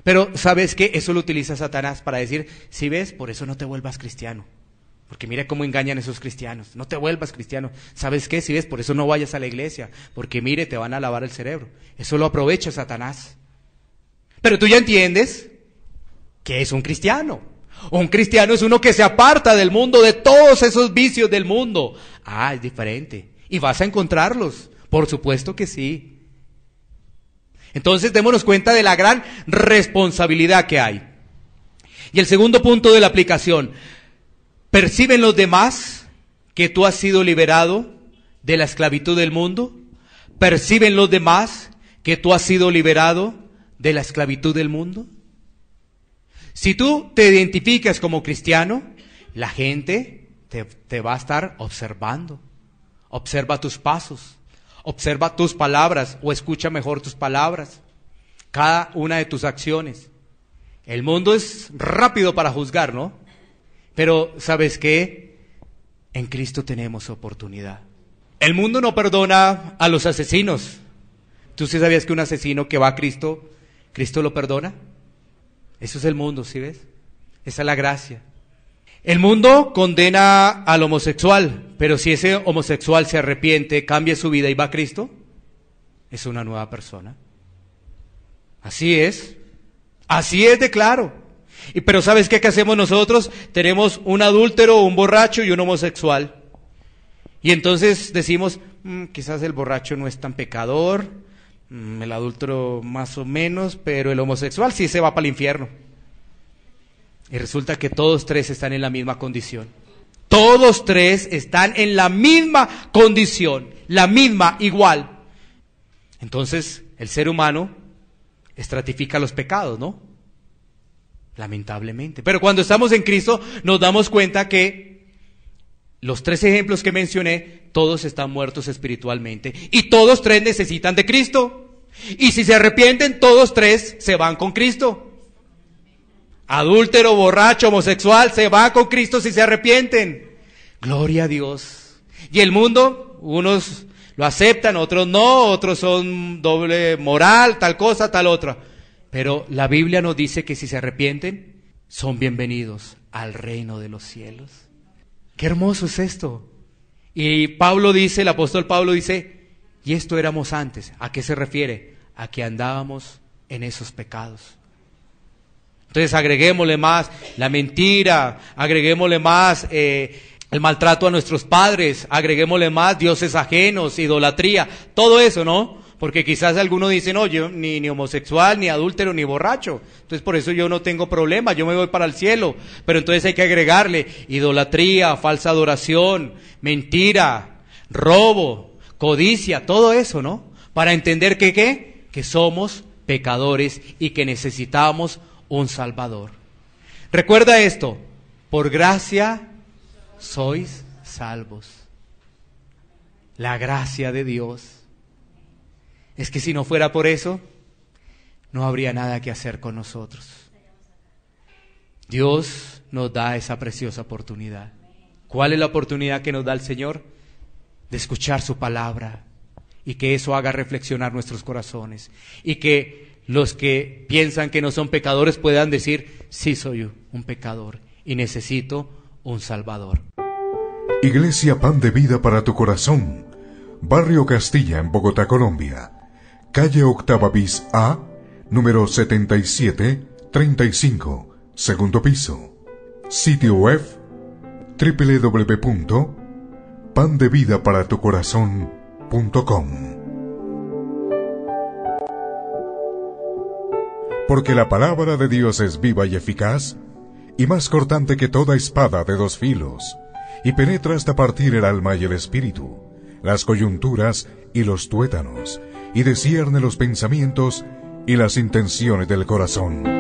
Pero ¿sabes qué? Eso lo utiliza Satanás para decir, si ves, por eso no te vuelvas cristiano. Porque mira cómo engañan esos cristianos. No te vuelvas cristiano. ¿Sabes qué? Si ves, por eso no vayas a la iglesia. Porque mire, te van a lavar el cerebro. Eso lo aprovecha Satanás. Pero tú ya entiendes que es un cristiano. Un cristiano es uno que se aparta del mundo, de todos esos vicios del mundo. Ah, es diferente. Y vas a encontrarlos. Por supuesto que sí. Entonces démonos cuenta de la gran responsabilidad que hay. Y el segundo punto de la aplicación, ¿perciben los demás que tú has sido liberado de la esclavitud del mundo? ¿Perciben los demás que tú has sido liberado de la esclavitud del mundo? Si tú te identificas como cristiano, la gente te va a estar observando. Observa tus pasos, observa tus palabras, o escucha mejor tus palabras, cada una de tus acciones. El mundo es rápido para juzgar, ¿no? Pero ¿sabes qué? En Cristo tenemos oportunidad. El mundo no perdona a los asesinos. ¿Tú sí sabías que un asesino que va a Cristo, Cristo lo perdona? Eso es el mundo, ¿sí ves? Esa es la gracia. El mundo condena al homosexual, pero si ese homosexual se arrepiente, cambia su vida y va a Cristo, es una nueva persona. Así es de claro. Pero ¿sabes qué hacemos nosotros? Tenemos un adúltero, un borracho y un homosexual. Y entonces decimos, quizás el borracho no es tan pecador, el adúltero más o menos, pero el homosexual sí se va para el infierno. Y resulta que todos tres están en la misma condición. Todos tres están en la misma condición, la misma, igual. Entonces, el ser humano estratifica los pecados, ¿no? Lamentablemente. Pero cuando estamos en Cristo, nos damos cuenta que los tres ejemplos que mencioné, todos están muertos espiritualmente. Y todos tres necesitan de Cristo. Y si se arrepienten, todos tres se van con Cristo. Adúltero, borracho, homosexual, se va con Cristo si se arrepienten. Gloria a Dios. Y el mundo, unos lo aceptan, otros no, otros son doble moral, tal cosa, tal otra. Pero la Biblia nos dice que si se arrepienten, son bienvenidos al reino de los cielos. Qué hermoso es esto. Y Pablo dice, el apóstol Pablo dice, y esto éramos antes. ¿A qué se refiere? A que andábamos en esos pecados. Entonces agreguémosle más la mentira, agreguémosle más el maltrato a nuestros padres, agreguémosle más dioses ajenos, idolatría, todo eso, ¿no? Porque quizás alguno dice, no, yo ni homosexual, ni adúltero, ni borracho, entonces por eso yo no tengo problema, yo me voy para el cielo. Pero entonces hay que agregarle idolatría, falsa adoración, mentira, robo, codicia, todo eso, ¿no? Para entender que ¿qué? Que somos pecadores y que necesitamos un Salvador. Recuerda esto, por gracia sois salvos. La gracia de Dios. Es que si no fuera por eso, no habría nada que hacer con nosotros. Dios nos da esa preciosa oportunidad. ¿Cuál es la oportunidad que nos da el Señor? De escuchar su palabra y que eso haga reflexionar nuestros corazones y que los que piensan que no son pecadores puedan decir, sí soy un pecador y necesito un Salvador. Iglesia Pan de Vida para tu Corazón, Barrio Castilla en Bogotá, Colombia. Calle Octava bis A, número 7735, segundo piso. Sitio web www.pandevidaparatucorazon.com. Porque la palabra de Dios es viva y eficaz, y más cortante que toda espada de dos filos, y penetra hasta partir el alma y el espíritu, las coyunturas y los tuétanos, y discierne los pensamientos y las intenciones del corazón.